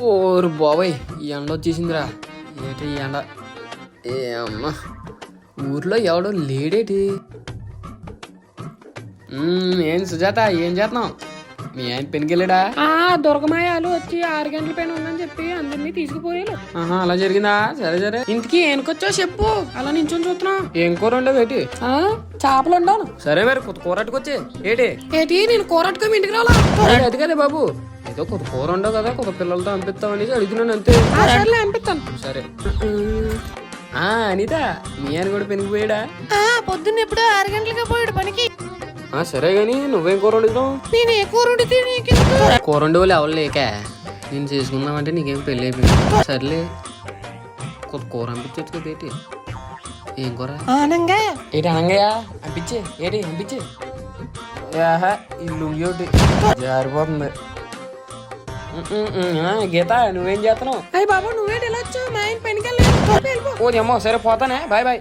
ఓరు బాబాయ్ ఈ ఎండ వచ్చేసిందిరా. ఏటి ఈ ఎండ? ఏ అమ్మ, ఊర్లో ఎవడో లేడేటి? ఏం సుజాత, ఏం చేస్తున్నావు? మీ ఆయన పెనికెళ్ళాడా? దుర్గమాయాలు వచ్చి 6 గంటల పైన ఉందని చెప్పి అందరినీ తీసుకుపోయారు. అలా జరిగిందా? సరే సరే. ఇంటికి ఏనుకొచ్చో చెప్పు, అలా నించొని చూస్తున్నావు. ఏం కూర ఉండవు ఏంటి? చేపలు ఉండాను. సరే మరి కొత్త కూర అట్టుకొచ్చే. ఏటి నేను కూరట్టుకో ఇంటికి రావాలా? అది కదే బాబు, ఏదో కొత్త కూర ఉండవు కదా, కొత్త పిల్లలతో పంపిస్తాం అనేసి అడుగుతున్నాను అంతే. సరేలే పంపిస్తాను. సరే. అనిత, మీ ఆయన కూడా పెనికిపోయాడా? పొద్దున్న ఎప్పుడు 6 గంటలకే పోయాడు పనికి. సరే గాని నువ్వేం కూర వండుతావు? నేను ఏ కూర వండితే కూర వండే వాళ్ళు ఎవరు లేక నేను చేసుకుందామంటే నీకేం పెళ్ళి అయిపోయింది. సర్లే, కొత్త కూర అనిపించచ్చు కదా. ఏంటి ఏం కూర? ఆనంగా. ఏంటి అనంగయ్యా? అనిపించే ఏంటి అనిపించే. ఇల్లు ఒకటి జారిపోతుంది. గీత, నువ్వేం చేస్తున్నావు? అయ్యి బాబా, నువ్వేంటి ఇలా వచ్చావు? మా ఆయన పనికి వెళ్ళలేదు. ఓ అమ్మో, సరే పోతానే. Bye bye.